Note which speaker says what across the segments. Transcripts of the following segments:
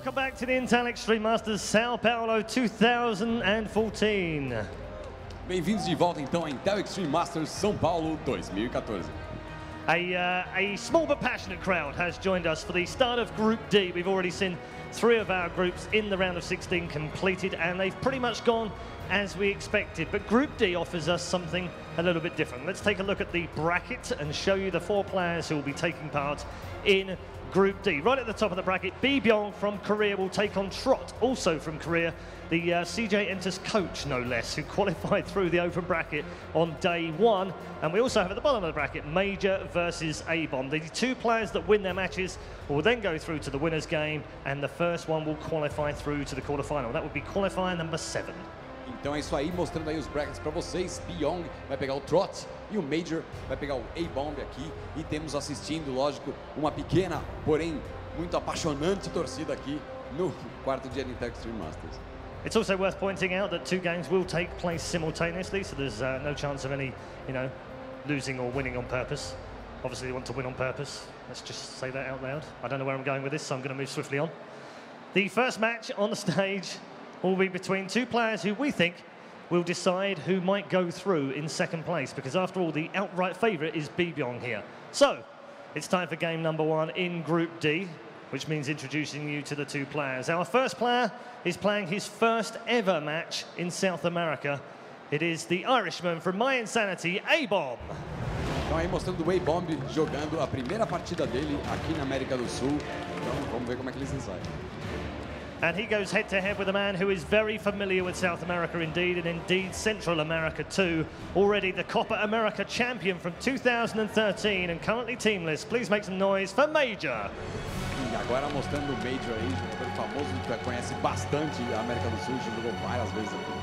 Speaker 1: welcome back to the Intel Extreme Masters São Paulo 2014.
Speaker 2: Bem-vindos de volta então a Intel Extreme Masters São Paulo 2014.
Speaker 1: A small but passionate crowd has joined us for the start of Group D. We've already seen 3 of our groups in the round of 16 completed, and they've pretty much gone as we expected. But Group D offers us something a little bit different. Let's take a look at the bracket and show you the 4 players who will be taking part in Group D. Right at the top of the bracket, ABomB from Korea will take on Trot, also from Korea, the CJ Enters coach, no less, who qualified through the open bracket on day 1. And we also have at the bottom of the bracket, MajOr versus ABomB. The 2 players that win their matches will then go through to the winner's game, and the first one will qualify through to the quarterfinal. That would be qualifier number 7.
Speaker 2: Então é isso aí, mostrando aí os brackets para vocês. ABomB vai pegar o Trot e o MajOr vai pegar o ABomB aqui. E temos assistindo, lógico, uma pequena, porém muito apaixonante torcida aqui no quarto dia de Intel Extreme Masters.
Speaker 1: It's also worth pointing out that 2 games will take place simultaneously, so there's no chance of any, losing or winning on purpose. Obviously, they want to win on purpose. Let's just say that out loud. I don't know where I'm going with this, so I'm going to move swiftly on. The first match on the stage will be between 2 players who we think will decide who might go through in second place, because after all, the outright favourite is ABomB here. So, it's time for game number 1 in Group D, which means introducing you to the 2 players. Our first player is playing his first ever match in South America. It is the Irishman from My Insanity, ABomB.
Speaker 2: Então aí mostrando o ABomB jogando a primeira partida dele aqui na América do Sul. Então vamos ver como é que ele se sai.
Speaker 1: And he goes head-to-head with a man who is very familiar with South America indeed, and indeed Central America too. Already the Copa America champion from 2013 and currently teamless. Please make some noise for MajOr.
Speaker 2: E agora mostrando o MajOr aí, jogador famoso que conhece bastante a América do Sul, jogou várias vezes aqui.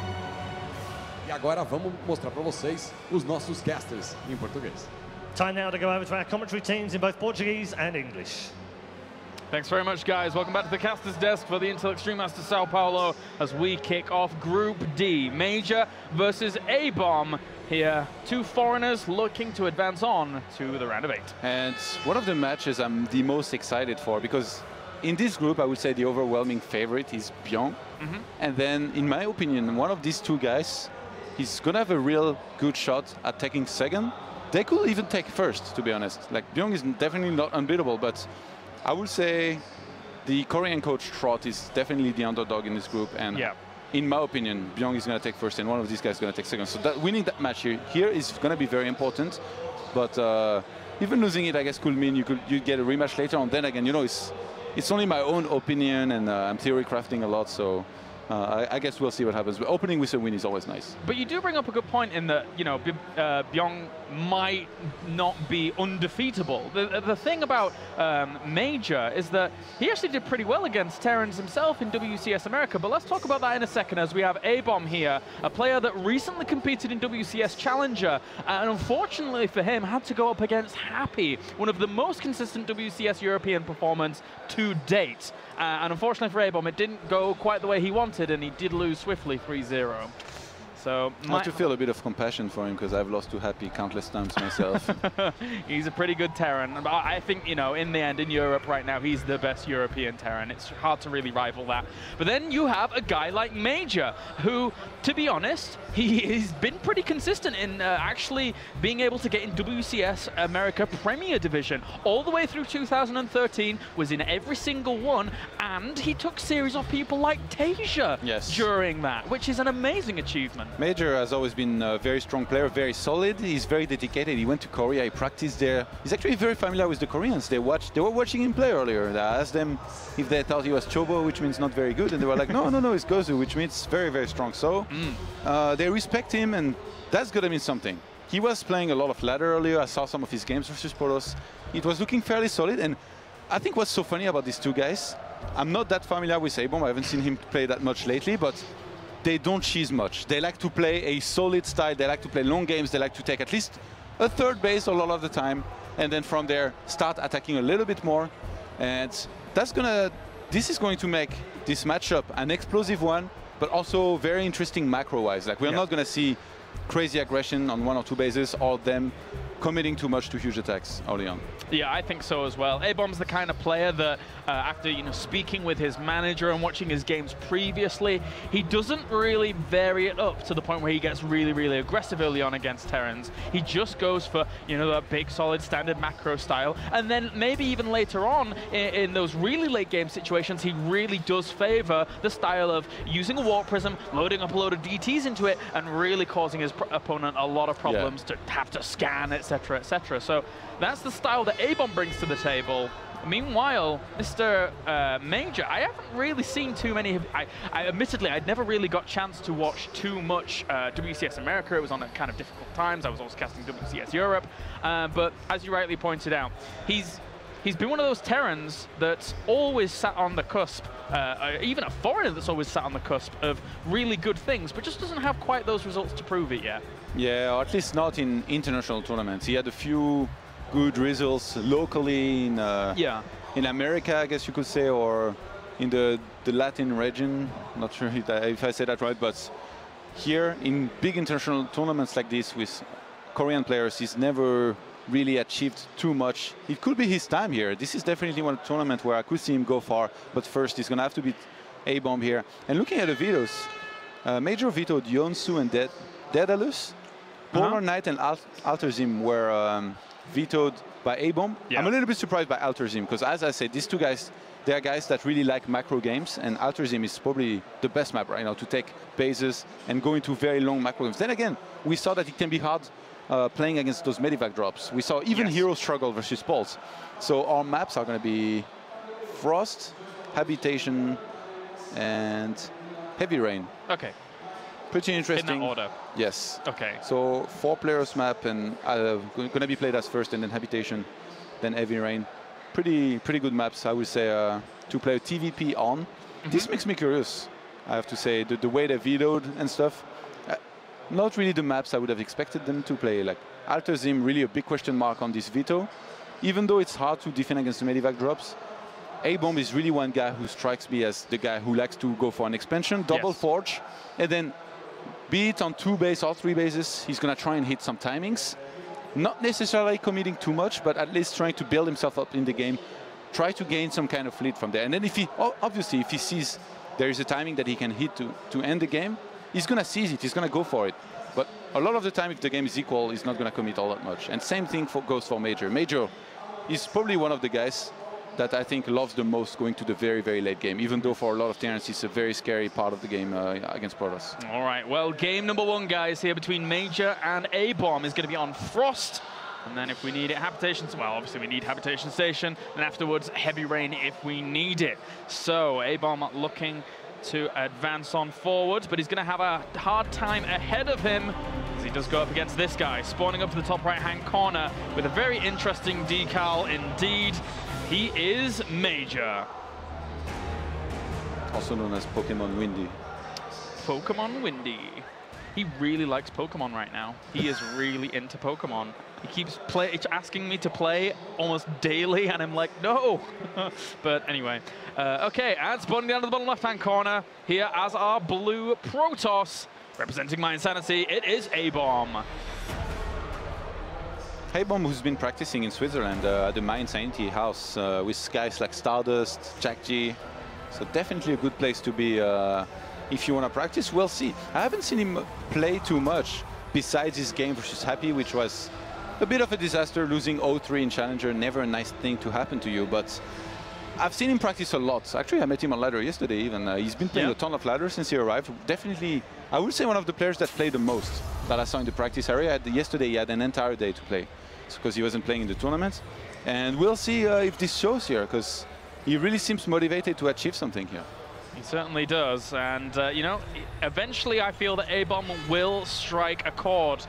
Speaker 2: E agora vamos mostrar para vocês os nossos casters em português.
Speaker 1: Time now to go over to our commentary teams in both Portuguese and English.
Speaker 3: Thanks very much, guys. Welcome back to the caster's desk for the Intel Extreme Masters Sao Paulo as we kick off Group D. MajOr versus ABomB here. 2 foreigners looking to advance on to the round of 8.
Speaker 4: And one of the matches I'm the most excited for, because in this group, I would say the overwhelming favorite is ABomB. And then, in my opinion, one of these 2 guys is going to have a real good shot at taking second. They could even take first, to be honest. Like, ABomB is definitely not unbeatable, but I would say the Korean coach Trot is definitely the underdog in this group, and in my opinion, ABomB is going to take first, and one of these guys is going to take second. So that winning that match here is going to be very important. But even losing it, I guess, could mean you get a rematch later on. Then again, it's only my own opinion, and I'm theory crafting a lot, so. I guess we'll see what happens. But opening with a win is always nice.
Speaker 3: But you do bring up a good point in that, ABomB might not be undefeatable. The thing about MajOr is that he actually did pretty well against Terrans himself in WCS America. But let's talk about that in a second, as we have ABomB here, a player that recently competed in WCS Challenger, and unfortunately for him, had to go up against Happy, one of the most consistent WCS European performers to date. And unfortunately for ABomB, it didn't go quite the way he wanted, and he did lose swiftly 3-0. So
Speaker 4: I have to feel a bit of compassion for him, because I've lost to Happy countless times myself.
Speaker 3: He's a pretty good Terran. I think, in the end, in Europe right now, he's the best European Terran. It's hard to really rival that. But then you have a guy like MajOr, who, to be honest, he's been pretty consistent in actually being able to get in WCS America Premier Division. All the way through 2013, was in every single one, and he took series off people like Tasia during that, which is an amazing achievement.
Speaker 4: MajOr has always been a very strong player, very solid. He's very dedicated. He went to Korea, he practiced there. He's actually very familiar with the Koreans. They were watching him play earlier. I asked them if they thought he was Chobo, which means not very good, and they were like, no, it's Gozu, which means very, very strong. So they respect him, and that's gonna mean something. He was playing a lot of ladder earlier. I saw some of his games versus Polos. It was looking fairly solid, and I think what's so funny about these 2 guys, I'm not that familiar with ABomB. I haven't seen him play that much lately, but they don't cheese much. They like to play a solid style. They like to play long games. They like to take at least a 3rd base a lot of the time, and then from there start attacking a little bit more. And this is going to make this matchup an explosive one, but also very interesting macro-wise. Like, we're not going to see crazy aggression on 1 or 2 bases, or them committing too much to huge attacks early on.
Speaker 3: Yeah, I think so as well. ABomB's the kind of player that, after speaking with his manager and watching his games previously, he doesn't really vary it up to the point where he gets really, really aggressive early on against Terrans. He just goes for that big, solid, standard macro style, and then maybe even later on in those really late game situations, he really does favor the style of using a warp prism, loading up a load of DTs into it, and really causing his opponent a lot of problems to have to scan, etc., etc. So that's the style that ABomB brings to the table. Meanwhile, Mr. MajOr, I haven't really seen too many. Admittedly, I'd never really got a chance to watch too much WCS America. It was on kind of difficult times. I was also casting WCS Europe. But as you rightly pointed out, he's been one of those Terrans that's always sat on the cusp, even a foreigner that's always sat on the cusp of really good things, but just doesn't have quite those results to prove it yet. Yeah,
Speaker 4: or at least not in international tournaments. He had a few good results locally in America, I guess you could say, or in the Latin region. Not sure if I say that right, but here in big international tournaments like this with Korean players, he's never really achieved too much. It could be his time here. This is definitely one tournament where I could see him go far, but first he's going to have to beat ABomB here. And looking at the vetoes, MajOr vetoed Yonsu and Daedalus. Polar Knight and Alterzim were vetoed by ABomB. I'm a little bit surprised by Alterzim, because as I said, these two guys, they are guys that really like macro games, and Alterzim is probably the best map right now to take bases and go into very long macro games. Then again, we saw that it can be hard playing against those Medivac drops. We saw even Hero struggle versus Pulse. So our maps are going to be Frost, Habitation, and Heavy Rain. Okay. Pretty interesting. In that order? Yes. Okay. So 4 players map, and going to be played as first, and then Habitation, then Heavy Rain. Pretty good maps, I would say, to play TVP on. This makes me curious, I have to say, the way they vetoed and stuff. Not really the maps I would have expected them to play. Like Alterzim, really a big question mark on this veto. Even though it's hard to defend against the Medivac drops, ABomB is really one guy who strikes me as the guy who likes to go for an expansion, double forge, and then be it on 2 base or 3 bases, he's going to try and hit some timings. Not necessarily committing too much, but at least trying to build himself up in the game, try to gain some kind of lead from there. And then if he, obviously, if he sees there is a timing that he can hit to end the game, he's going to seize it, he's going to go for it. But a lot of the time, if the game is equal, he's not going to commit all that much. And same thing goes for MajOr. MajOr is probably one of the guys that I think loves the most going to the very, very late game, even though for a lot of Terrans, it's a very scary part of the game against Protoss. All right, well, game number 1, guys, here between MajOr and ABomB is going to be on Frost. And then if we need it, Habitation, well, obviously we need Habitation Station, and afterwards, Heavy Rain if we need it. So ABomB looking to advance on forward, but he's going to have a hard time ahead of him as he does go up against this guy, spawning up to the top right-hand corner with a very interesting decal indeed. He is MajOr. Also known as Pokemon Windy. Pokemon Windy. He really likes Pokemon right now. He is really into Pokemon. He keeps asking me to play almost daily, and I'm like, no. But anyway, okay, and spawning down to the bottom left-hand corner here as our blue Protoss, representing my insanity, it is ABomB. ABomB, who's been practicing in Switzerland at the My Insanity house with guys like Stardust, Jack G. So definitely a good place to be if you want to practice. We'll see. I haven't seen him play too much besides his game versus Happy, which was a bit of a disaster, losing 0-3 in Challenger. Never a nice thing to happen to you, but I've seen him practice a lot. Actually, I met him on ladder yesterday even. He's been playing a ton of ladder since he arrived. Definitely, I would say one of the players that played the most that I saw in the practice area. Yesterday, he had an entire day to play because he wasn't playing in the tournament. And we'll see if this shows here, because he really seems motivated to achieve something here. He certainly does, and eventually I feel that ABomB will strike a chord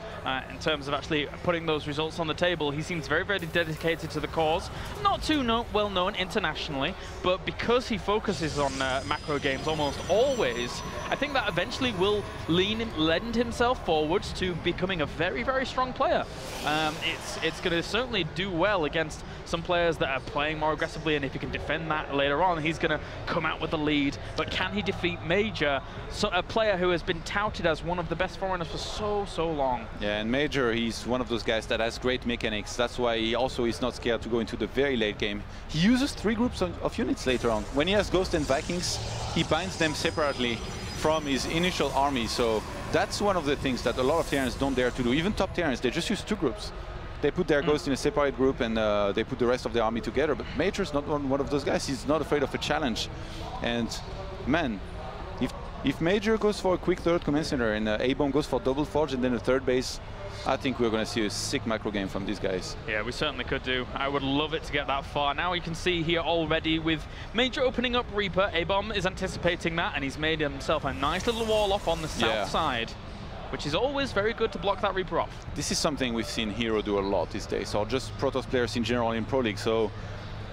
Speaker 4: in terms of actually putting those results on the table. He seems very, very dedicated to the cause. Not too well known internationally, but because he focuses on macro games almost always, I think that eventually will lend himself forwards to becoming a very, very strong player. It's going to certainly do well against
Speaker 3: some players that are playing more aggressively, and if he can defend that later on, he's going to come out with the lead. But can he defeat MajOr, a player who has been touted as one of the best foreigners for so long?
Speaker 4: Yeah, and MajOr, he's one of those guys that has great mechanics. That's why he also is not scared to go into the very late game. He uses 3 groups of units later on. When he has Ghost and Vikings, he binds them separately from his initial army. So that's one of the things that a lot of Terrans don't dare to do. Even top Terrans, they just use 2 groups. They put their Ghost in a separate group, and they put the rest of the army together. But MajOr's not one of those guys. He's not afraid of a challenge. And man, if MajOr goes for a quick 3rd command center and ABomB goes for double forge and then a 3rd base, I think we're going to see a sick micro game from these guys. Yeah,
Speaker 3: we certainly could do. I would love it to get that far. Now you can see here already with MajOr opening up Reaper, ABomB is anticipating that, and he's made himself a nice little wall off on the south side, which is always very good to block that Reaper off.
Speaker 4: This is something we've seen Hero do a lot these days, or just Protoss players in general in Pro League. So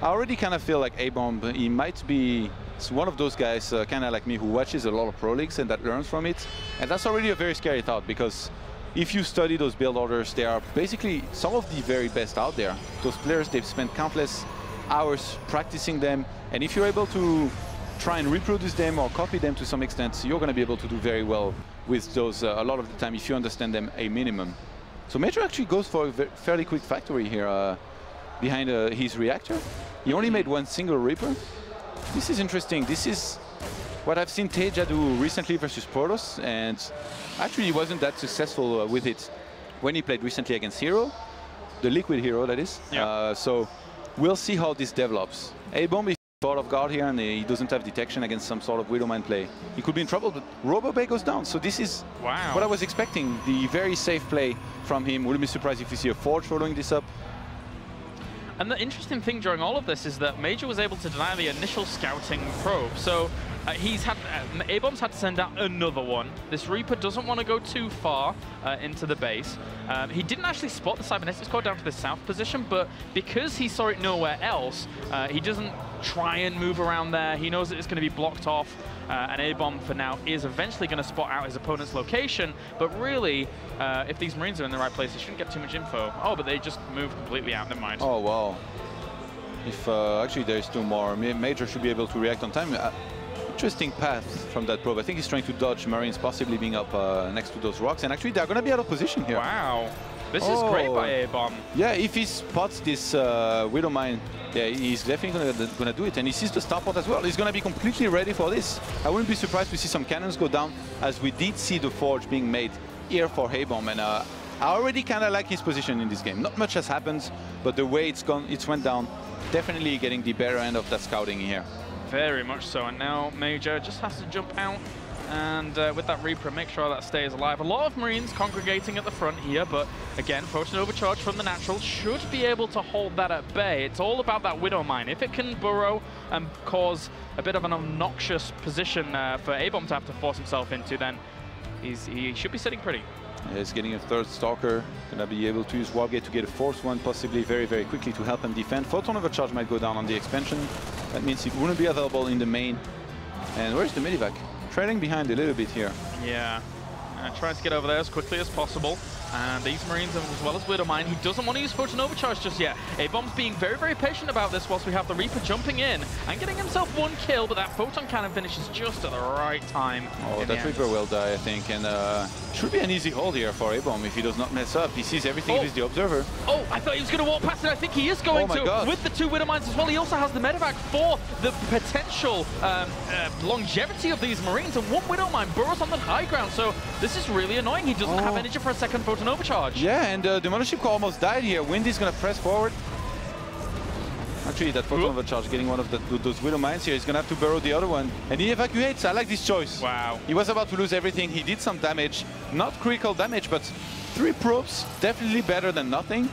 Speaker 4: I already kind of feel like ABomB, he might be one of those guys, kind of like me, who watches a lot of Pro Leagues and that learns from it. And that's already a very scary thought, because if you study those build orders, they are basically some of the very best out there. Those players, they've spent countless hours practicing them, and if you're able to try and reproduce them or copy them to some extent, you're going to be able to do very well with those a lot of the time if you understand them a minimum. So MajOr actually goes for a fairly quick factory here behind his reactor. He only made 1 single Reaper. This is interesting. This is what I've seen Teja do recently versus Protoss, and actually he wasn't that successful with it when he played recently against Hero, the Liquid Hero, that is.
Speaker 3: Yep.
Speaker 4: So we'll see how this develops. ABomB is out of guard here, and he doesn't have detection against some sort of Widowmine play. He could be in trouble, but RoboBay goes down. So this is what I was expecting, the very safe play from him. Wouldn't be surprised if we see a Forge following this up.
Speaker 3: And the interesting thing during all of this is that MajOr was able to deny the initial scouting probe. So ABomb's had to send out another one. This Reaper doesn't want to go too far into the base. He didn't actually spot the Cybernetics core down to the south position, but because he saw it nowhere else, he doesn't try and move around there. He knows that it's going to be blocked off, and ABomB for now is eventually going to spot out his opponent's location. But really, if these Marines are in the right place, they shouldn't get too much info. Oh, but they just moved completely out. Never mind.
Speaker 4: Oh, wow. If actually there's 2 more, MajOr should be able to react on time. Interesting path from that probe. I think he's trying to dodge Marines possibly being up next to those rocks, and actually they're going to be out of position here.
Speaker 3: Wow. This is great by ABomB.
Speaker 4: Yeah, if he spots this Widowmine, yeah, he's definitely going to do it. And he sees the starport as well. He's going to be completely ready for this. I wouldn't be surprised to see some cannons go down, as we did see the Forge being made here for ABomB. And I already kind of like his position in this game. Not much has happened, but the way it's went down, definitely getting the better end of that scouting here.
Speaker 3: Very much so. And now MajOr just has to jump out and with that Reaper, make sure that stays alive. A lot of Marines congregating at the front here, but again, Photon Overcharge from the natural should be able to hold that at bay. It's all about that Widowmine. If it can burrow and cause a bit of an obnoxious position for ABomB to have to force himself into, then he should be sitting pretty.
Speaker 4: Yeah, he's getting a 3rd Stalker, gonna be able to use Warpgate to get a 4th one, possibly very quickly to help him defend. Photon Overcharge might go down on the expansion. That means it wouldn't be available in the main. And where's the Medivac? Trailing behind a little bit here.
Speaker 3: Yeah, trying to get over there as quickly as possible. And these Marines, as well as Widowmine, he doesn't want to use Photon Overcharge just yet. ABomb's being very patient about this whilst we have the Reaper jumping in and getting himself 1 kill, but that Photon Cannon finishes just at the right time.
Speaker 4: Oh, that Reaper will die, I think, and should be an easy hold here for ABomB if he does not mess up. He sees everything, he's the observer.
Speaker 3: Oh, I thought he was going to walk past it. I think he is going to, with the 2 Widowmines as well. He also has the Medivac for the potential longevity of these Marines, and 1 Widowmine burrows on the high ground, so this is really annoying. He doesn't have energy for a 2nd Photon Overcharge.
Speaker 4: Yeah, and the Mothership Core almost died here. Windy's going to press forward. Actually, that Photon Overcharge getting one of those Widowmines here. He's going to have to burrow the other one. And he evacuates. I like this choice.
Speaker 3: Wow.
Speaker 4: He was about to lose everything. He did some damage. Not critical damage, but 3 probes. Definitely better than nothing.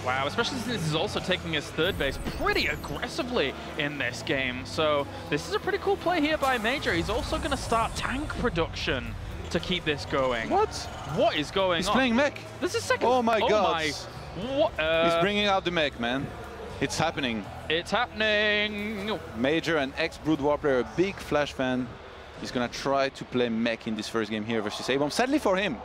Speaker 3: Wow, especially since he's also taking his 3rd base pretty aggressively in this game. So this is a pretty cool play here by MajOr. He's also going to start tank production to keep this going.
Speaker 4: What?
Speaker 3: What is going on?
Speaker 4: He's playing mech.
Speaker 3: This is 2nd.
Speaker 4: Oh my god.
Speaker 3: What?
Speaker 4: He's bringing out the mech, man. It's happening.
Speaker 3: It's happening.
Speaker 4: MajOr, an ex-Brood War player, a big Flash fan. He's going to try to play mech in this 1st game here versus ABomB. Sadly for him,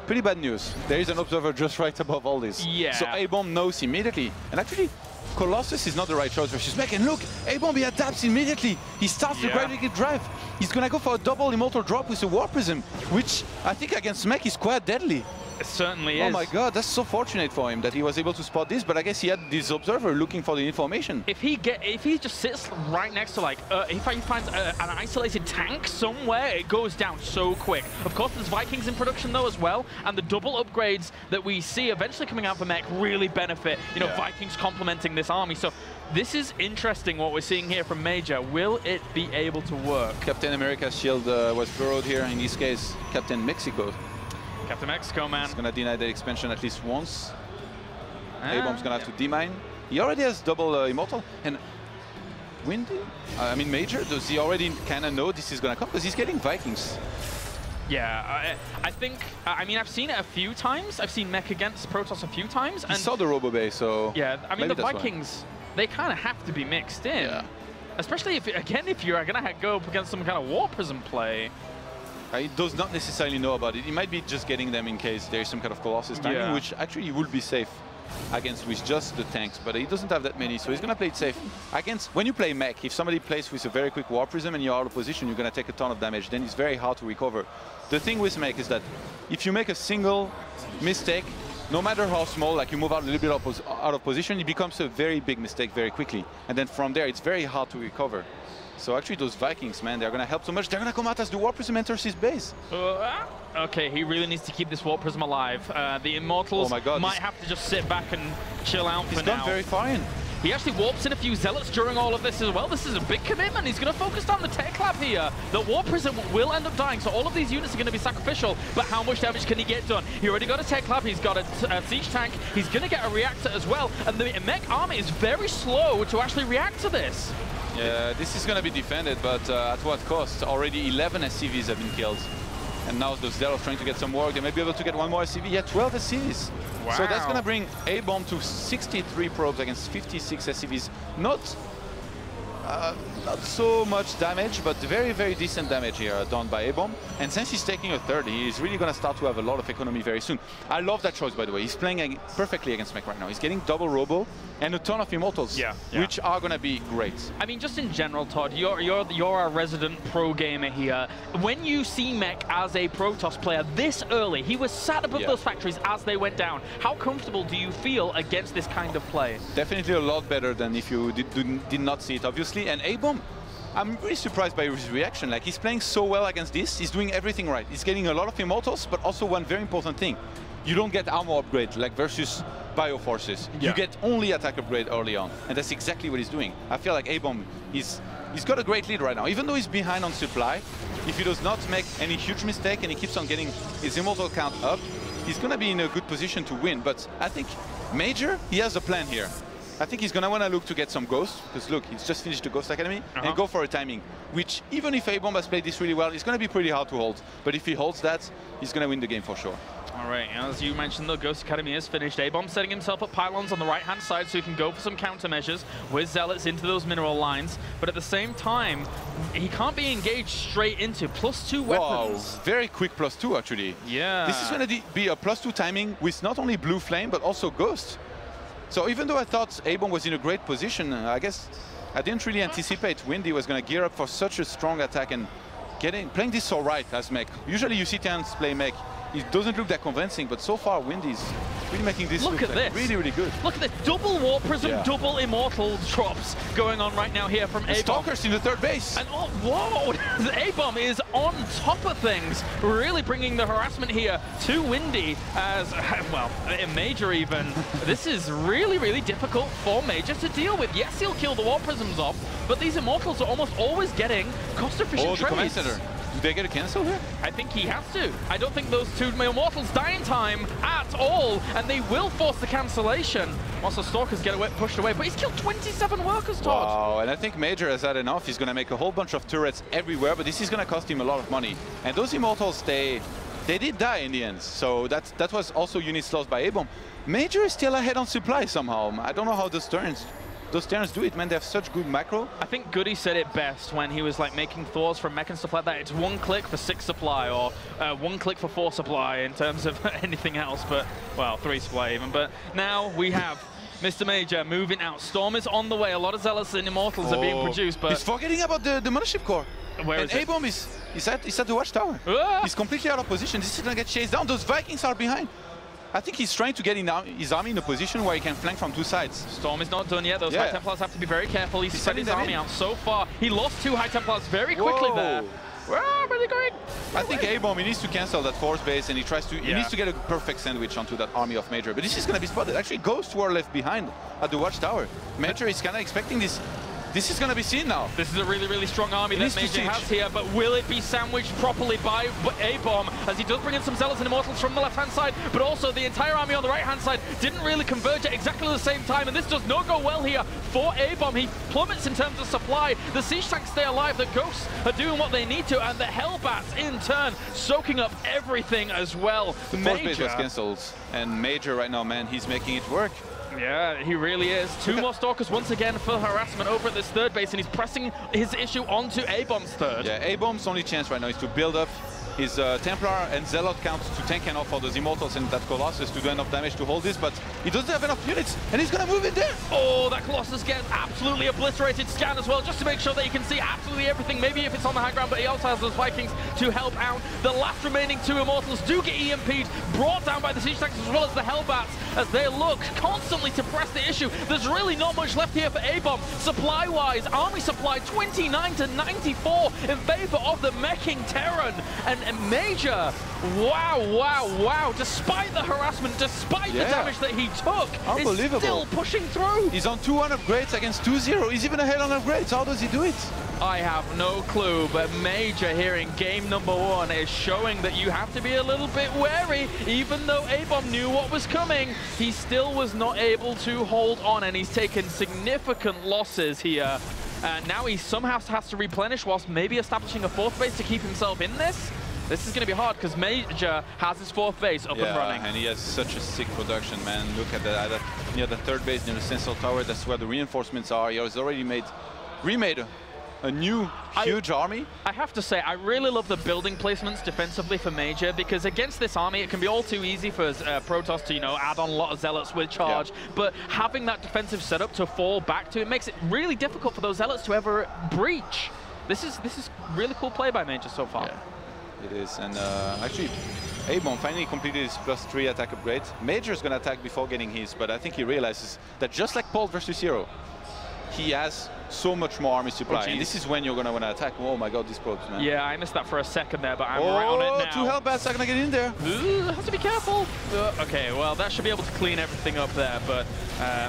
Speaker 4: pretty bad news. There is an observer just right above all this.
Speaker 3: Yeah.
Speaker 4: So ABomB knows immediately. And actually, Colossus is not the right choice versus Mech. And look, ABomB, he adapts immediately. He starts the gravity drive. He's gonna go for a double immortal drop with a War Prism, which I think against Mech is quite deadly.
Speaker 3: It certainly is.
Speaker 4: Oh my god, that's so fortunate for him that he was able to spot this, but I guess he had this observer looking for the information.
Speaker 3: If he just sits right next to, like, if he finds an isolated tank somewhere, it goes down so quick. Of course, there's Vikings in production though as well, and the double upgrades that we see eventually coming out for Mech really benefit, you know, Vikings complementing this army. So this is interesting what we're seeing here from MajOr. Will it be able to work?
Speaker 4: Captain America's shield was borrowed here, in this case, Captain Mexico.
Speaker 3: Captain Mexico, man.
Speaker 4: He's gonna deny the expansion at least once. ABomb's gonna have to demine. He already has double immortal. And Windy, I mean MajOr, does he already kind of know this is gonna come? Because he's getting Vikings.
Speaker 3: Yeah, I think, I mean, I've seen it a few times. I've seen Mech against Protoss a few times.
Speaker 4: And saw the Robo Bay, so
Speaker 3: yeah, I mean, the Vikings, they kind of have to be mixed in. Yeah. Especially if, again, if you're gonna go up against some kind of War Prism play.
Speaker 4: He does not necessarily know about it. He might be just getting them in case there's some kind of Colossus timing, which actually would be safe against with just the tanks, but he doesn't have that many, so he's going to play it safe. Against, when you play Mech, if somebody plays with a very quick War Prism and you're out of position, you're going to take a ton of damage. Then it's very hard to recover. The thing with Mech is that if you make a single mistake, no matter how small, like you move out a little bit out of position, it becomes a very big mistake very quickly. And then from there, it's very hard to recover. So actually those Vikings, man, they're going to help so much. They're going to come out as the War Prism enters his base.
Speaker 3: Okay, he really needs to keep this War Prism alive. The Immortals might have to just sit back and chill out for now.
Speaker 4: He's gone very far in.
Speaker 3: He actually warps in a few Zealots during all of this as well. This is a big commitment. He's going to focus down the Tech Lab here. The War Prism will end up dying, so all of these units are going to be sacrificial. But how much damage can he get done? He already got a Tech Lab. He's got a Siege Tank. He's going to get a Reactor as well. And the Mech army is very slow to actually react to this.
Speaker 4: Yeah, this is going to be defended, but at what cost? Already 11 SCVs have been killed. And now those Zealots trying to get some work. They may be able to get one more SCV. Yeah, 12 SCVs. Wow. So that's going to bring ABomB to 63 probes against 56 SCVs. Not so much damage, but very, very decent damage here done by ABomB. And since he's taking a third, he's really going to start to have a lot of economy very soon. I love that choice, by the way. He's playing perfectly against Mech right now. He's getting double Robo and a ton of Immortals, which are going to be great.
Speaker 3: I mean, just in general, Todd, you're a resident pro gamer here. When you see Mech as a Protoss player this early, he was sat above those factories as they went down. How comfortable do you feel against this kind of play?
Speaker 4: Definitely a lot better than if you did not see it, obviously. And ABomB, I'm really surprised by his reaction. Like, he's playing so well against this. He's doing everything right. He's getting a lot of Immortals, but also one very important thing. You don't get armor upgrade, like versus Bioforces. You get only attack upgrade early on. And that's exactly what he's doing. I feel like ABomB, he's got a great lead right now. Even though he's behind on supply, if he does not make any huge mistake and he keeps on getting his Immortal count up, he's going to be in a good position to win. But I think MajOr, he has a plan here. I think he's going to want to look to get some Ghosts, because look, he's just finished the Ghost Academy, and go for a timing, which even if ABomB has played this really well, it's going to be pretty hard to hold. But if he holds that, he's going to win the game for sure.
Speaker 3: All right, as you mentioned, the Ghost Academy is finished. ABomB setting himself up pylons on the right-hand side so he can go for some countermeasures with Zealots into those mineral lines. But at the same time, he can't be engaged straight into +2 weapons.
Speaker 4: Wow, very quick +2 actually.
Speaker 3: Yeah.
Speaker 4: This is going to be a +2 timing with not only Blue Flame, but also Ghost. So even though I thought ABomB was in a great position, I guess I didn't really anticipate Windy was going to gear up for such a strong attack and playing this so right as Mech. Usually you see Terrence play Mech. It doesn't look that convincing, but so far Windy's really making this look like really, really good.
Speaker 3: Look at this double War Prism, double Immortal drops going on right now here from ABomB.
Speaker 4: Stalkers in the third base.
Speaker 3: And whoa, ABomB is on top of things, really bringing the harassment here to Windy as, well, MajOr even. This is really, really difficult for MajOr to deal with. Yes, he'll kill the War Prisms off, but these Immortals are almost always getting cost-efficient trades.
Speaker 4: Do they get a cancel here?
Speaker 3: I think he has to. I don't think those two Immortals die in time at all, and they will force the cancellation once the Stalkers get pushed away. But he's killed 27 workers, Todd.
Speaker 4: Wow, and I think MajOr has had enough. He's going to make a whole bunch of turrets everywhere, but this is going to cost him a lot of money. And those Immortals, they did die in the end. So that was also units lost by ABomB. MajOr is still ahead on supply somehow. I don't know how this turns. those Terrans do it, man. They have such good macro.
Speaker 3: I think Goody said it best when he was like making Thors from mech and stuff like that. It's 1 click for 6 supply, or 1 click for 4 supply in terms of anything else, but, well, 3 supply even. But now we have Mr. Major moving out. Storm is on the way. A lot of Zealots and Immortals are being produced, but...
Speaker 4: He's forgetting about the Mothership Core.
Speaker 3: Where
Speaker 4: and
Speaker 3: is it?
Speaker 4: ABomB is at the Watchtower. He's completely out of position. This is going to get chased down. Those Vikings are behind. I think he's trying to get his army in a position where he can flank from 2 sides.
Speaker 3: Storm is not done yet. Those High Templars have to be very careful. He's spread his army out so far. He lost 2 High Templars very quickly there. Where are they going?
Speaker 4: I think ABomB, he needs to cancel that force base, and he needs to get a perfect sandwich onto that army of Major. But this is going to be spotted. Actually, Ghosts were left behind at the Watchtower. Major is kind of expecting this. This is going to be seen now.
Speaker 3: This is a really, really strong army that Major has here, but will it be sandwiched properly by ABomB, as he does bring in some Zealots and Immortals from the left-hand side, but also the entire army on the right-hand side didn't really converge at exactly the same time, and this does not go well here for ABomB. He plummets in terms of supply. The siege tanks stay alive, the Ghosts are doing what they need to, and the Hellbats, in turn, soaking up everything as well.
Speaker 4: The force base was cancelled, and Major right now, man, he's making it work.
Speaker 3: Yeah, he really is. 2 more Stalkers once again for harassment over at this 3rd base, and he's pressing his issue onto ABomb's 3rd.
Speaker 4: Yeah, ABomb's only chance right now is to build up his Templar and Zealot count to tank enough for those Immortals and that Colossus to do enough damage to hold this, but he doesn't have enough units, and he's gonna move in there.
Speaker 3: Oh, that Colossus gets absolutely obliterated. Scan as well, just to make sure that you can see absolutely everything, maybe if it's on the high ground, but he also has those Vikings to help out. The last remaining 2 Immortals do get EMP'd, brought down by the siege tanks as well as the Hellbats, as they look constantly to press the issue. There's really not much left here for ABomB. Supply-wise, army supply 29 to 94 in favor of the meching Terran. And Major, wow. Despite the harassment, despite the damage that he took, is still pushing through.
Speaker 4: He's on 2 upgrades against 2-0. He's even ahead on upgrades. How does he do it?
Speaker 3: I have no clue, but Major here in game number 1 is showing that you have to be a little bit wary. Even though ABomB knew what was coming, he still was not able to hold on, and he's taken significant losses here. Now he somehow has to replenish whilst maybe establishing a 4th base to keep himself in this. This is going to be hard because Major has his 4th base up and running.
Speaker 4: And he has such a sick production, man. Look at that. Near the 3rd base, near the Central Tower, that's where the reinforcements are. He has already remade a new huge army.
Speaker 3: I have to say, I really love the building placements defensively for Major, because against this army, it can be all too easy for Protoss to, add on a lot of Zealots with charge. But having that defensive setup to fall back to, it makes it really difficult for those Zealots to ever breach. This is really cool play by Major so far.
Speaker 4: Yeah. It is, and actually, ABomB finally completed his +3 attack upgrade. Major's gonna attack before getting his, but I think he realizes that just like Paul versus Hero, he has so much more army supply, and this is when you're gonna wanna attack. Oh my god, these probes, man.
Speaker 3: Yeah, I missed that for a second there, but I'm right on it now.
Speaker 4: 2 Hellbats are gonna get in there.
Speaker 3: Have to be careful. Okay, well, that should be able to clean everything up there, but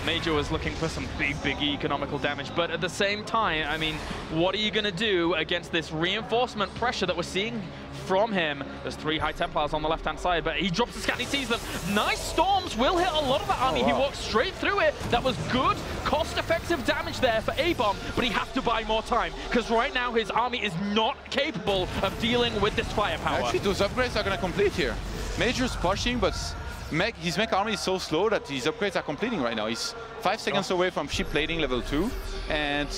Speaker 3: Major was looking for some big economical damage. But at the same time, I mean, what are you gonna do against this reinforcement pressure that we're seeing from him? There's 3 High Templars on the left-hand side, but he drops the scan, he sees them. Nice Storms will hit a lot of that army. He walks straight through it. That was good, cost-effective damage there for ABomB, but he has to buy more time, because right now his army is not capable of dealing with this firepower.
Speaker 4: Actually, those upgrades are going to complete here. Major's pushing, but his mech army is so slow that his upgrades are completing right now. He's 5 seconds away from ship plating level 2, and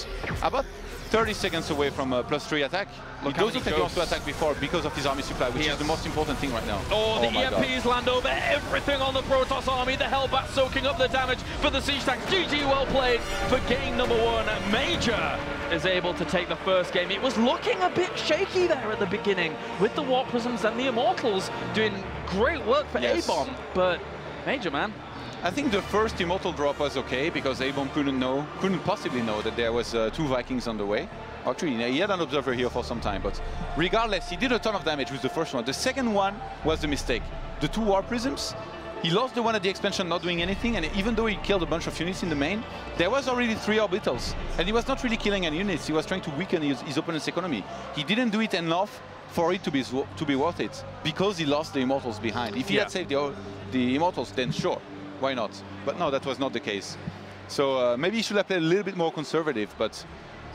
Speaker 4: about 30 seconds away from a +3 attack. He doesn't think he wants to attack before because of his army supply, which is the most important thing right now.
Speaker 3: Oh, the EMPs land over everything on the Protoss army. The Hellbat soaking up the damage for the siege tanks. GG, well played for game number 1. Major is able to take the first game. It was looking a bit shaky there at the beginning with the Warp Prisms and the Immortals doing great work for ABomB, but Major, man.
Speaker 4: I think the first Immortal drop was okay because ABomB couldn't possibly know that there was 2 Vikings on the way. Actually, he had an observer here for some time, but regardless, he did a ton of damage with the first one. The second one was the mistake. The 2 Warp Prisms, he lost the one at the expansion not doing anything, and even though he killed a bunch of units in the main, there was already 3 orbitals, and he was not really killing any units. He was trying to weaken his opponent's economy. He didn't do it enough for it to be worth it, because he lost the Immortals behind. If he had saved the Immortals, then sure. Why not? But no, that was not the case. So maybe he should have played a little bit more conservative, but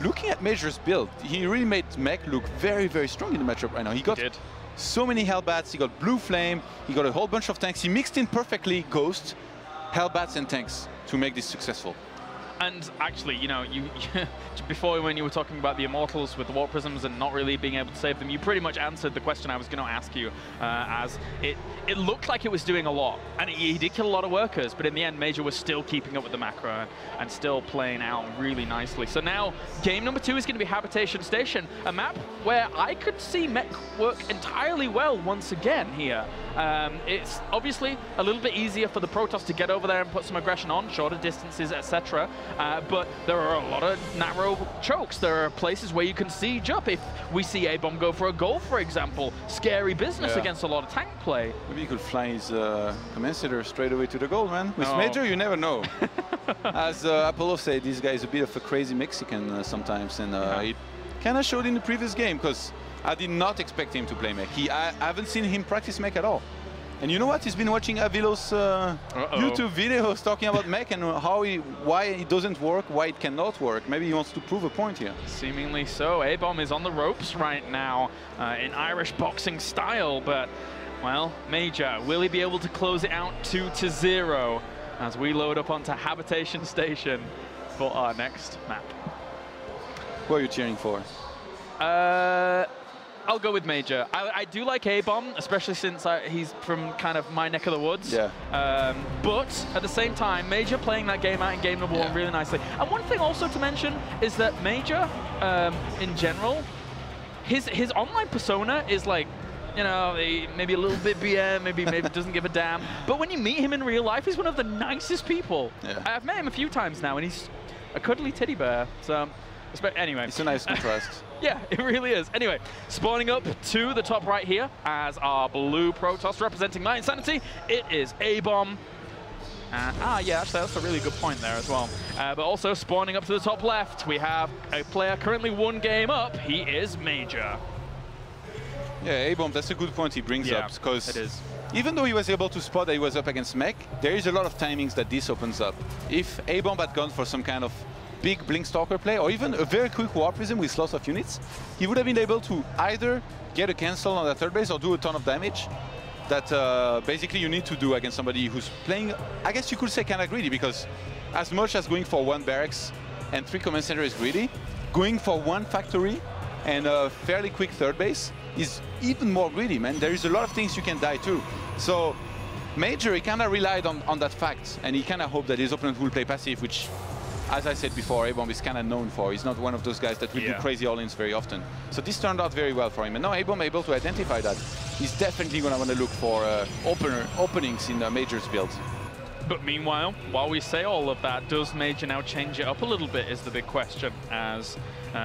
Speaker 4: looking at Major's build, he really made mech look very strong in the matchup right now. He got so many Hellbats, he got Blue Flame, he got a whole bunch of tanks. He mixed in perfectly Ghost, Hellbats and tanks to make this successful.
Speaker 3: And actually, you know, before when you were talking about the Immortals with the Warp Prisms and not really being able to save them, you pretty much answered the question I was going to ask you, as it looked like it was doing a lot, and he did kill a lot of workers, but in the end, Major was still keeping up with the macro and still playing out really nicely. So now, game number 2 is going to be Habitation Station, a map where I could see mech work entirely well once again here. It's obviously a little bit easier for the Protoss to get over there and put some aggression on, shorter distances, etc. But there are a lot of narrow chokes. There are places where you can siege up. If we see ABomB go for a goal, for example, scary business against a lot of tank play.
Speaker 4: Maybe he could fly his command center straight away to the goal, man. With Major, you never know. As Paulo said, this guy is a bit of a crazy Mexican sometimes, and it kind of showed in the previous game, because I did not expect him to play mech. I haven't seen him practice mech at all. And you know what? He's been watching Avilo's YouTube videos talking about mech and why it doesn't work, why it cannot work. Maybe he wants to prove a point here.
Speaker 3: Seemingly so. ABomB is on the ropes right now in Irish boxing style, but, well, Major, will he be able to close it out 2-0 as we load up onto Habitation Station for our next map?
Speaker 4: Who are you cheering for?
Speaker 3: I'll go with Major. I do like ABomB, especially since he's from kind of my neck of the woods.
Speaker 4: Yeah.
Speaker 3: But at the same time, Major playing that game out in game number 1 really nicely. And one thing also to mention is that Major, in general, his online persona is like, you know, maybe a little bit BM, maybe doesn't give a damn. But when you meet him in real life, he's one of the nicest people. Yeah. I've met him a few times now, and he's a cuddly teddy bear. So, anyway.
Speaker 4: It's a nice contrast.
Speaker 3: Yeah, it really is. Anyway, spawning up to the top right here as our blue Protoss representing my insanity, it is ABomB. Yeah, actually, that's a really good point there as well. But also spawning up to the top left, we have a player currently 1 game up. He is Major.
Speaker 4: Yeah, ABomB, that's a good point he brings up, because even though he was able to spot that he was up against mech, there is a lot of timings that this opens up. If ABomB had gone for some kind of big Blink Stalker play, or even a very quick Warp Prism with lots of units, he would have been able to either get a cancel on that third base or do a ton of damage that basically you need to do against somebody who's playing, I guess you could say, kind of greedy, because as much as going for 1 barracks and 3 command center is greedy, going for 1 factory and a fairly quick third base is even more greedy, man. There is a lot of things you can die to. So Major, he kind of relied on that fact, and he kind of hoped that his opponent will play passive, which, as I said before, ABomB is kind of known for. He's not one of those guys that will do crazy all-ins very often. So this turned out very well for him. And now ABomB able to identify that. He's definitely going to want to look for openings in Major's build.
Speaker 3: But meanwhile, while we say all of that, does Major now change it up a little bit is the big question, as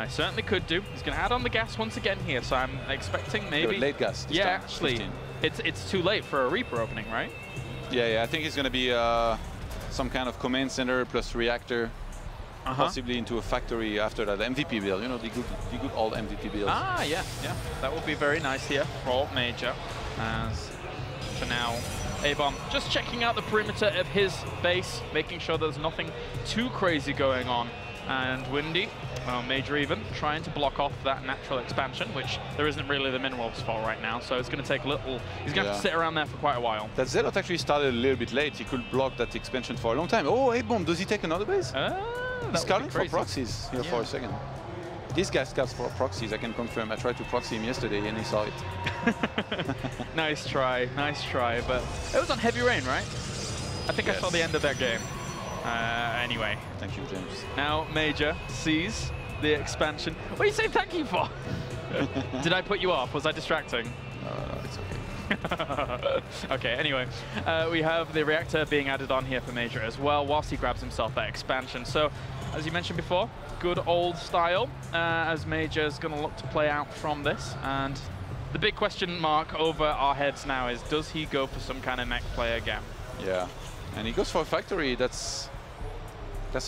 Speaker 3: certainly could do. He's going to add on the gas once again here, so I'm expecting maybe...
Speaker 4: Late gas.
Speaker 3: Yeah, actually, it's too late for a Reaper opening, right?
Speaker 4: Yeah, I think it's going to be some kind of command center plus reactor, possibly into a factory after that. MVP build, you know, the good old MVP build.
Speaker 3: Ah, yeah, that would be very nice here for Major. As for now, ABomB just checking out the perimeter of his base, making sure there's nothing too crazy going on. And Windy, Major even, trying to block off that natural expansion, which there isn't really the minerals for right now, so it's going to take a little... He's going to have to sit around there for quite a while.
Speaker 4: That Zealot actually started a little bit late. He could block that expansion for a long time. Oh, ABomB, does he take another base? He's scouting for proxies here for a second. This guy scouts for proxies, I can confirm. I tried to proxy him yesterday and he saw it.
Speaker 3: Nice try, but it was on heavy rain, right? I think I saw the end of that game. Anyway.
Speaker 4: Thank you, James.
Speaker 3: Now Major sees the expansion. What are you saying thank you for? Did I put you off? Was I distracting?
Speaker 4: No, it's okay.
Speaker 3: Okay, anyway, we have the reactor being added on here for Major as well, whilst he grabs himself that expansion. So, as you mentioned before, good old style, as Major's going to look to play out from this. And the big question mark over our heads now is, does he go for some kind of mech play again?
Speaker 4: Yeah, and he goes for a factory. That's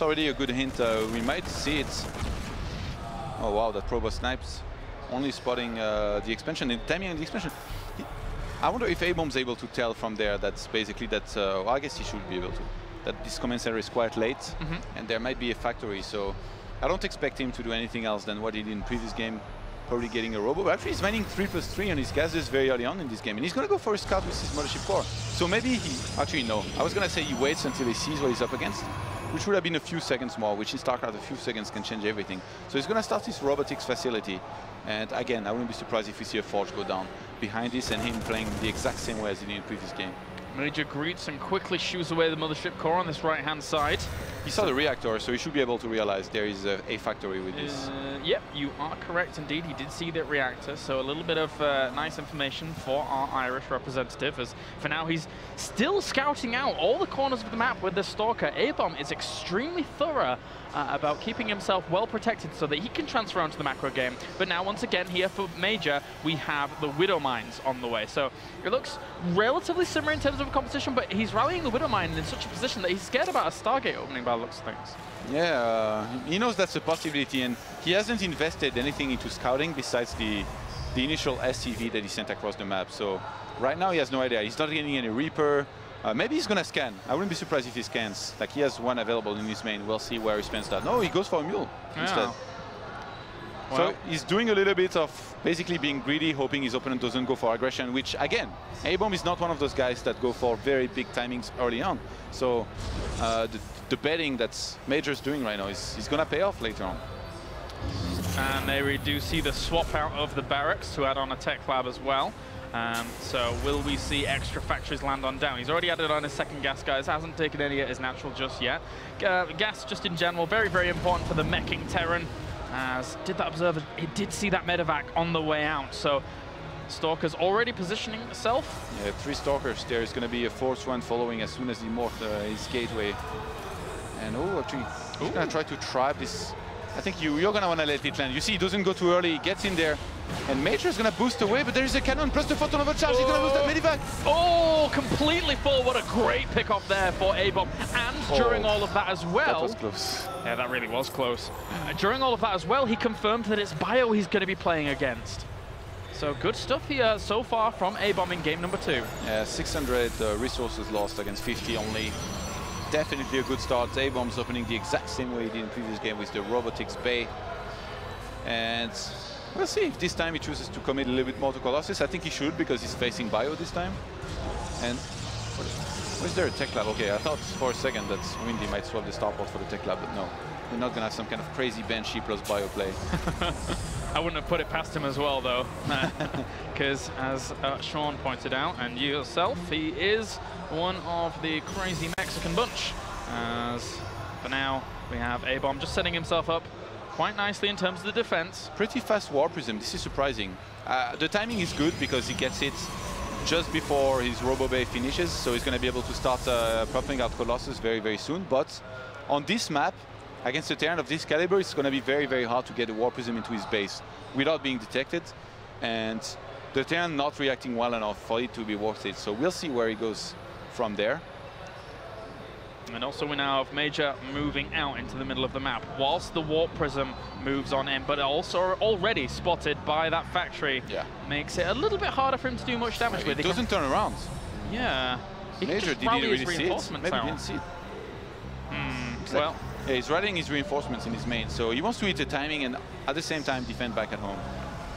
Speaker 4: already a good hint. We might see it. Oh wow, that Probo snipes. Only spotting the expansion, the timing of the expansion. I wonder if ABomb's able to tell from there that's basically that, well, I guess he should be able to, that this command center is quite late and there might be a factory. So I don't expect him to do anything else than what he did in the previous game, probably getting a robo. But actually he's mining 3+3 on his gases very early on in this game. And he's going to go for a scout with his mothership core. So maybe he, actually no, I was going to say he waits until he sees what he's up against. which would have been a few seconds more, which in StarCraft a few seconds can change everything. So he's going to start his robotics facility. And again, I wouldn't be surprised if we see a Forge go down behind this and him playing the exact same way as he did in the previous game.
Speaker 3: MajOr greets and quickly shoots away the mothership core on this right-hand side.
Speaker 4: He saw the reactor, so he should be able to realize there is a factory with this.
Speaker 3: Yep, you are correct indeed. He did see that reactor, so a little bit of nice information for our Irish representative, as for now he's still scouting out all the corners of the map with the Stalker. ABomB is extremely thorough about keeping himself well protected so that he can transfer onto the macro game. But now, once again, here for MajOr, we have the Widow Mines on the way. So it looks relatively similar in terms of a competition, but he's rallying the Widow Mine in such a position that he's scared about a Stargate opening by the looks of things.
Speaker 4: Yeah, he knows that's a possibility, and he hasn't invested anything into scouting besides the initial SCV that he sent across the map. So right now he has no idea. He's not getting any Reaper. Maybe he's going to scan. I wouldn't be surprised if he scans. Like, he has one available in his main. We'll see where he spends that. No, he goes for a mule instead. Well, so he's doing a little bit of basically being greedy, hoping his opponent doesn't go for aggression, which, again, ABomB is not one of those guys that go for very big timings early on. So the betting that MajOr's doing right now is going to pay off later on.
Speaker 3: And there we do see the swap out of the barracks to add on a tech lab as well. So will we see extra factories land on down? He's already added on his second gas, guys. Hasn't taken any at his natural just yet. Gas, just in general, very, very important for the meching Terran. As did that observer, he did see that medevac on the way out. So Stalker's already positioning itself.
Speaker 4: Yeah, 3 Stalkers. There is going to be a 4th one following as soon as he morphed his gateway. And actually, he's going to try to trap this. I think you're going to want to let it land. You see, he doesn't go too early. He gets in there. And MajOr is going to boost away, but there is a cannon plus the photon overcharge. He's going to boost that medevac.
Speaker 3: Oh, completely full. What a great pick-off there for ABomB. And during all of that as well...
Speaker 4: That was close.
Speaker 3: Yeah, that really was close. During all of that as well, he confirmed that it's Bio he's going to be playing against. So good stuff here so far from ABomB in game number 2. Yeah,
Speaker 4: 600 resources lost against 50 only. Definitely a good start. ABomb's opening the exact same way he did in the previous game with the robotics bay. And we'll see if this time he chooses to commit a little bit more to Colossus. I think he should, because he's facing Bio this time. And was there a tech lab? Okay, I thought for a second that Windy might swap the starport for the tech lab, but no. We're not going to have some kind of crazy Banshee plus Bio play.
Speaker 3: I wouldn't have put it past him as well, though. Because as Sean pointed out, and you yourself, he is one of the crazy Mexican bunch. As for now, we have ABomB just setting himself up quite nicely in terms of the defense.
Speaker 4: Pretty fast Warp Prism. This is surprising. The timing is good because he gets it just before his Robo Bay finishes, so he's going to be able to start popping out Colossus very, very soon. But on this map, against a Terran of this caliber, it's going to be very, very hard to get a Warp Prism into his base without being detected. And the Terran not reacting well enough for it to be worth it. So we'll see where he goes from there.
Speaker 3: And also we now have MajOr moving out into the middle of the map, whilst the Warp Prism moves on in, but also already spotted by that factory.
Speaker 4: Yeah.
Speaker 3: Makes it a little bit harder for him to do much damage with.
Speaker 4: It doesn't turn around.
Speaker 3: Yeah.
Speaker 4: MajOr didn't really see it. Maybe he didn't see it.
Speaker 3: Well,
Speaker 4: yeah, he's riding his reinforcements in his main, so he wants to hit the timing and at the same time defend back at home.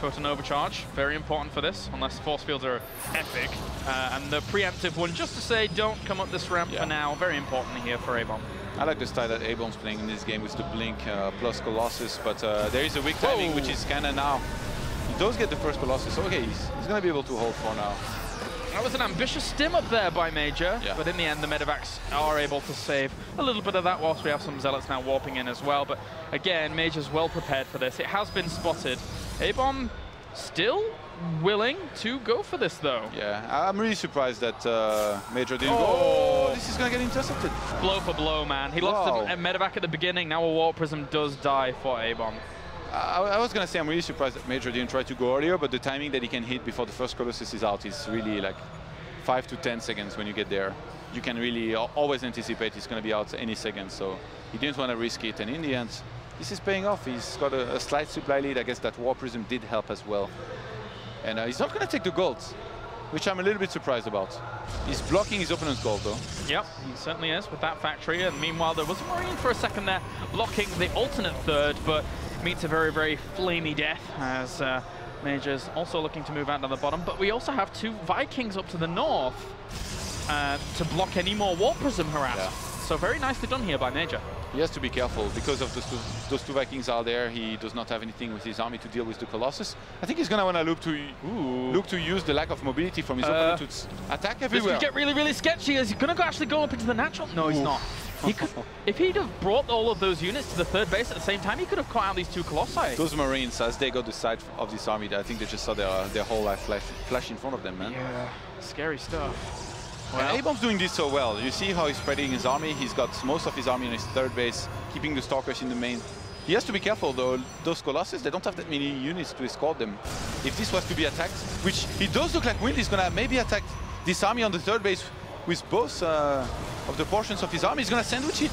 Speaker 3: Photon overcharge, very important for this, unless force fields are epic. And the preemptive one, just to say, don't come up this ramp for now. Very important here for ABomB.
Speaker 4: I like the style that ABomb's playing in this game with the Blink plus Colossus, but there is a weak timing, which is kind of now. He does get the first Colossus. Okay, he's going to be able to hold for now.
Speaker 3: That was an ambitious stim up there by MajOr, but in the end the medevacs are able to save a little bit of that, whilst we have some Zealots now warping in as well. But again, MajOr's well prepared for this. It has been spotted. ABomB still willing to go for this, though.
Speaker 4: Yeah, I'm really surprised that MajOr didn't go. Oh, this is going to get intercepted.
Speaker 3: Blow for blow, man. He lost a medevac at the beginning. Now a Warp Prism does die for ABomB.
Speaker 4: I was going to say I'm really surprised that MajOr didn't try to go earlier, but the timing that he can hit before the first Colossus is out is really like 5 to 10 seconds when you get there. You can really always anticipate he's going to be out any second, so he didn't want to risk it. And in the end, this is paying off. He's got a slight supply lead. I guess that Warp Prism did help as well. And he's not going to take the gold, which I'm a little bit surprised about. He's blocking his opponent's gold, though.
Speaker 3: Yep, he certainly is with that factory. And meanwhile, there was a Marine for a second there, blocking the alternate third, but meets a very, very flamey death as MajOr's also looking to move out to the bottom. But we also have 2 Vikings up to the north to block any more Warp Prism harass. So very nicely done here by Major.
Speaker 4: He has to be careful because of those two Vikings are there. He does not have anything with his army to deal with the Colossus. I think he's going to want to look to use the lack of mobility from his opponent to attack everywhere.
Speaker 3: This could get really, really sketchy. Is he going to actually go up into the natural? No, he's not. He could, if he'd have brought all of those units to the third base at the same time, he could have caught out these two Colossi.
Speaker 4: Those Marines, as they got the side of this army, I think they just saw their whole life flash in front of them, man.
Speaker 3: Yeah, scary stuff.
Speaker 4: Well, ABomb's doing this so well. You see how he's spreading his army. He's got most of his army in his third base, keeping the Stalkers in the main. He has to be careful, though. Those Colossus, they don't have that many units to escort them. If this was to be attacked, which it does look like Wind is going to maybe attack this army on the third base with both of the portions of his army. He's going to sandwich it.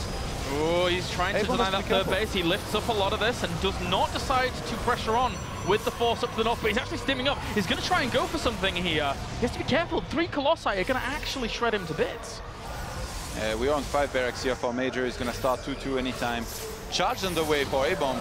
Speaker 3: Oh, he's trying to deny that third base. He lifts up a lot of this and does not decide to pressure on with the force up to the north, but he's actually stimming up. He's going to try and go for something here. He has to be careful. 3 Colossi are going to actually shred him to bits.
Speaker 4: We are on 5 barracks here for Major. He's going to start 2-2 anytime. Charge on the way for ABomb.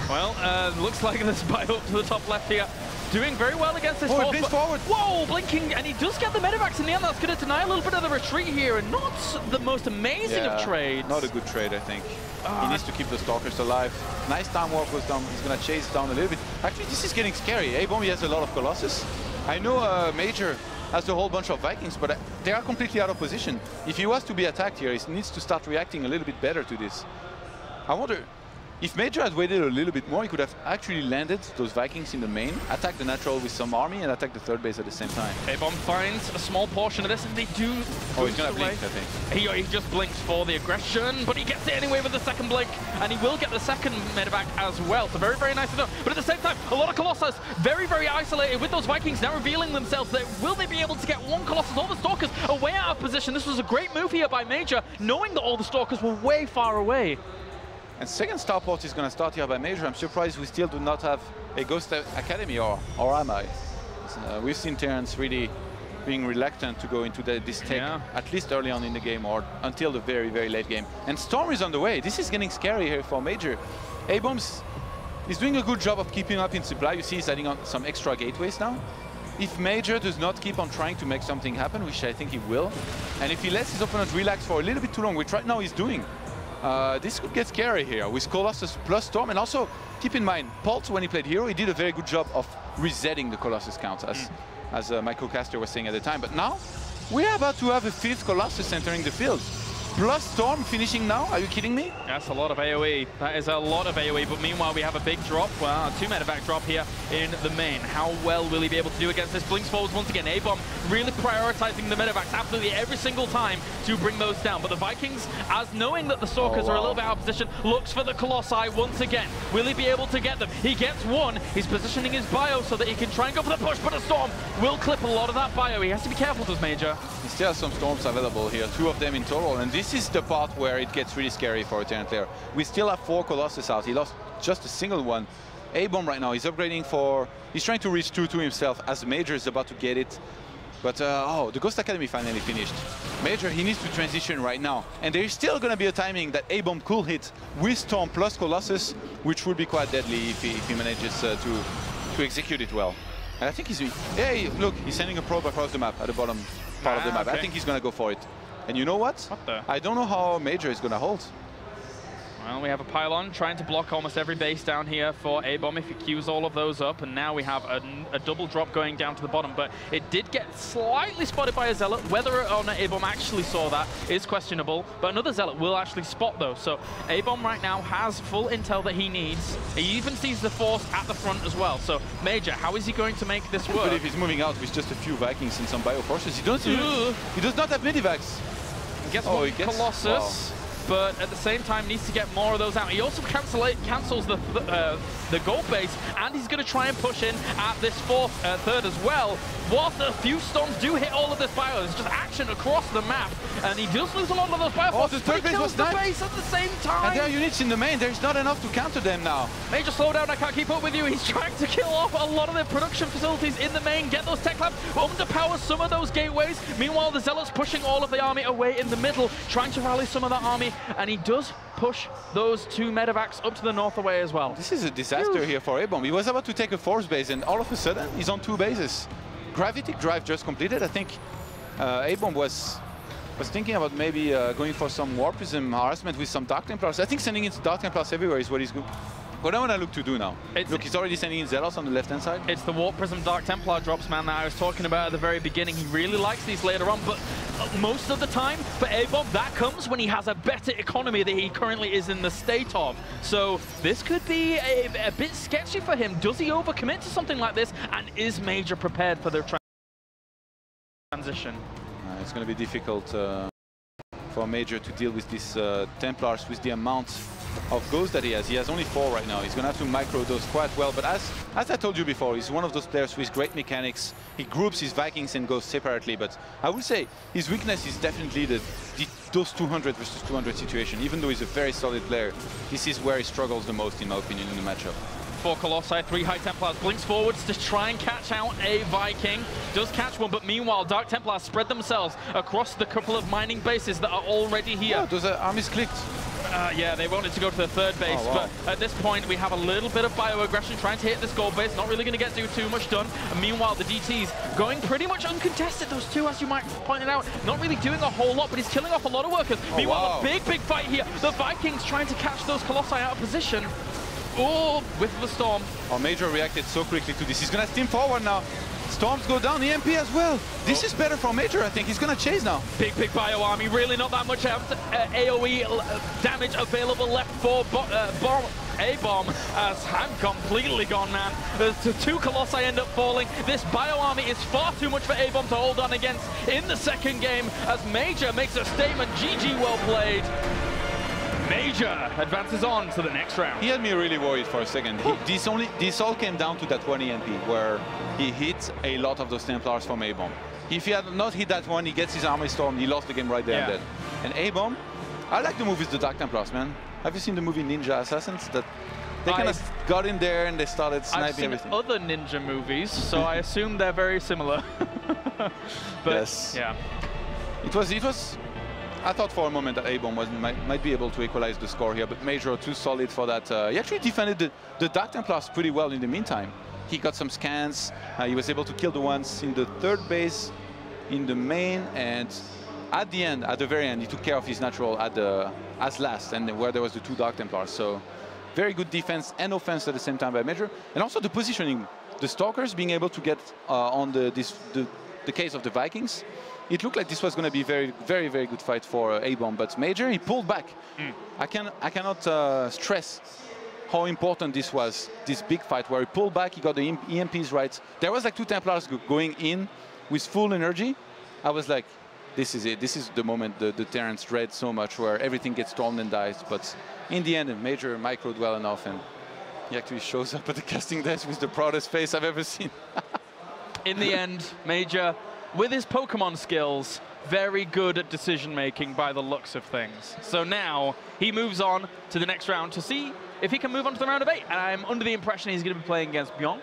Speaker 3: Well, looks like this bio up to the top left here. Doing very well against this force.
Speaker 4: Blinks forward.
Speaker 3: Whoa, blinking, and he does get the medevacs in the end. That's going to deny a little bit of the retreat here, and not the most amazing of trades.
Speaker 4: Not a good trade, I think. He needs to keep the Stalkers alive. Nice time warp goes down. He's going to chase down a little bit. Actually, this is getting scary. ABomb has a lot of Colossus. I know Major has a whole bunch of Vikings, but they are completely out of position. If he was to be attacked here, he needs to start reacting a little bit better to this. I wonder, if Major had waited a little bit more, he could have actually landed those Vikings in the main, attacked the natural with some army, and attacked the third base at the same time.
Speaker 3: ABomb finds a small portion of this, and they do.
Speaker 4: Oh, he's going to blink, I think.
Speaker 3: He just blinks for the aggression, but he gets it anyway with the second blink, and he will get the second medevac as well. So very, very nice to know. But at the same time, a lot of Colossus, very, very isolated with those Vikings now revealing themselves. Will they be able to get one Colossus? All the Stalkers are way out of position. This was a great move here by Major, knowing that all the Stalkers were way far away.
Speaker 4: And second starport is going to start here by Major. I'm surprised we still do not have a Ghost Academy, or am I? We've seen Terrence really being reluctant to go into this tech, at least early on in the game, or until the very, very late game. And Storm is on the way. This is getting scary here for Major. ABomb is doing a good job of keeping up in supply. You see he's adding on some extra gateways now. If Major does not keep on trying to make something happen, which I think he will, and if he lets his opponent relax for a little bit too long, which right now he's doing, this could get scary here with Colossus plus Storm. And also, keep in mind, Paulo, when he played Hero, he did a very good job of resetting the Colossus count, as my co-caster was saying at the time. But now, we're about to have a 5th Colossus entering the field. Plus Storm finishing now? Are you kidding me?
Speaker 3: That's a lot of AoE. That is a lot of AoE. But meanwhile, we have a big drop. Well, a 2 medevac drop here in the main. How well will he be able to do against this? Blinks forwards once again. ABomb really prioritizing the medevacs absolutely every single time to bring those down. But the Vikings, as knowing that the Stalkers are a little bit out of position, looks for the Colossi once again. Will he be able to get them? He gets one. He's positioning his bio so that he can try and go for the push. But a Storm will clip a lot of that bio. He has to be careful, does Major.
Speaker 4: He still has some Storms available here. 2 of them in total. And this is the part where it gets really scary for a Terran player. We still have 4 Colossus out. He lost just a single one. ABomb right now, he's upgrading for... He's trying to reach 2-2 himself as Major is about to get it. But, oh, the Ghost Academy finally finished. Major, he needs to transition right now. And there is still going to be a timing that ABomb could hit with Storm plus Colossus, which would be quite deadly if he manages to execute it well. And I think he's... Hey, look, he's sending a probe across the map, at the bottom part of the map. Okay. I think he's going to go for it. And you know what?
Speaker 3: What the?
Speaker 4: I don't know how Major is going to hold.
Speaker 3: Well, we have a pylon trying to block almost every base down here for ABomb if he queues all of those up. And now we have a double drop going down to the bottom. But it did get slightly spotted by a Zealot. Whether or not ABomb actually saw that is questionable. But another Zealot will actually spot those. So ABomb right now has full intel that he needs. He even sees the force at the front as well. So Major, how is he going to make this work?
Speaker 4: But if he's moving out with just a few Vikings and some bio forces, he does not have medivacs.
Speaker 3: He gets one Colossus. Wow. But at the same time needs to get more of those out. He also cancels the gold base, and he's going to try and push in at this third as well. Whilst a few Storms do hit all of this bio, there's just action across the map, and he does lose a lot of those bio forces,
Speaker 4: the third base was
Speaker 3: the base at the same time.
Speaker 4: And there are units in the main. There's not enough to counter them now.
Speaker 3: Major, slow down. I can't keep up with you. He's trying to kill off a lot of their production facilities in the main, get those tech labs, underpower some of those gateways. Meanwhile, the Zealots pushing all of the army away in the middle, trying to rally some of that army, and he does push those 2 medevacs up to the north away as well.
Speaker 4: This is a disaster here for ABomb. He was about to take a force base, and all of a sudden, he's on 2 bases. Gravitic Drive just completed. I think ABomb was was thinking about maybe going for some Warp Prism harassment with some Dark Templars. I think sending in Dark Templars everywhere is what he's good. What I want to look to do now. Look, he's already sending in Zealous on the left-hand side.
Speaker 3: It's the Warp Prism Dark Templar drops, man, that I was talking about at the very beginning. He really likes these later on, but most of the time, for ABomB, that comes when he has a better economy that he currently is in the state of. So this could be a bit sketchy for him. Does he overcommit to something like this? And is Major prepared for the transition?
Speaker 4: It's going to be difficult for Major to deal with these Templars with the amount of goals that he has. He has only 4 right now. He's going to have to micro those quite well. But as I told you before, he's one of those players with great mechanics. He groups his Vikings and goes separately. But I would say his weakness is definitely those 200 versus 200 situation. Even though he's a very solid player, this is where he struggles the most, in my opinion, in the matchup.
Speaker 3: 4 Colossi, 3 High Templars, blinks forwards to try and catch out a Viking. Does catch one, but meanwhile, Dark Templars spread themselves across the couple of mining bases that are already here.
Speaker 4: Yeah, those armies clicked.
Speaker 3: Yeah, they wanted to go to the third base, but at this point, we have a little bit of bioaggression trying to hit this gold base. Not really going to get too much done. And meanwhile, the DTs going pretty much uncontested. Those 2, as you might point it out, not really doing a whole lot, but he's killing off a lot of workers. Meanwhile, a big fight here. The Vikings trying to catch those Colossi out of position. Oh, whiff of the storm.
Speaker 4: Oh, Major reacted so quickly to this. He's going to steam forward now. Storms go down, EMP as well. This is better for Major, I think. He's going to chase now.
Speaker 3: Big bio army. Really not that much AoE damage available left for ABomB, as I'm completely gone, man. The 2 Colossi end up falling. This bio army is far too much for ABomB to hold on against in the second game, as Major makes a statement. GG, well played. Major advances on to the next round.
Speaker 4: He had me really worried for a second. This all came down to that one EMP where he hit a lot of those Templars from ABomB. If he had not hit that one, he gets his army storm, he lost the game right there and then. And ABomB, I like the move with the Dark Templars, man. Have you seen the movie Ninja Assassins? That they kind of got in there and they started sniping everything.
Speaker 3: I've seen other ninja movies, so I assume they're very similar. But
Speaker 4: yes.
Speaker 3: Yeah.
Speaker 4: It was. I thought for a moment that ABomB might be able to equalize the score here, but Major too solid for that. He actually defended the Dark Templars pretty well in the meantime. He got some scans. He was able to kill the ones in the third base, in the main, and at the end, at the very end, he took care of his natural as last, and where there was the 2 Dark Templars. So very good defense and offense at the same time by Major, and also the positioning. The Stalkers being able to get on the case of the Vikings. It looked like this was going to be very, very, very good fight for ABomB, but Major, he pulled back. I cannot stress how important this was, this big fight where he pulled back, he got the EMPs right. There was like 2 Templars going in with full energy. I was like, this is it. This is the moment the Terrans dread so much, where everything gets stormed and dies. But in the end, Major microed well enough, and he actually shows up at the casting desk with the proudest face I've ever seen.
Speaker 3: In the end, Major, with his Pokemon skills, very good at decision-making by the looks of things. So now he moves on to the next round to see if he can move on to the round of 8. And I'm under the impression he's going to be playing against Byong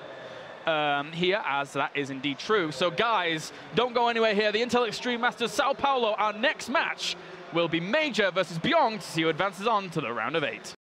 Speaker 3: here, as that is indeed true. So guys, don't go anywhere here. The Intel Extreme Masters Sao Paulo, our next match will be Major versus Byong to see who advances on to the round of 8.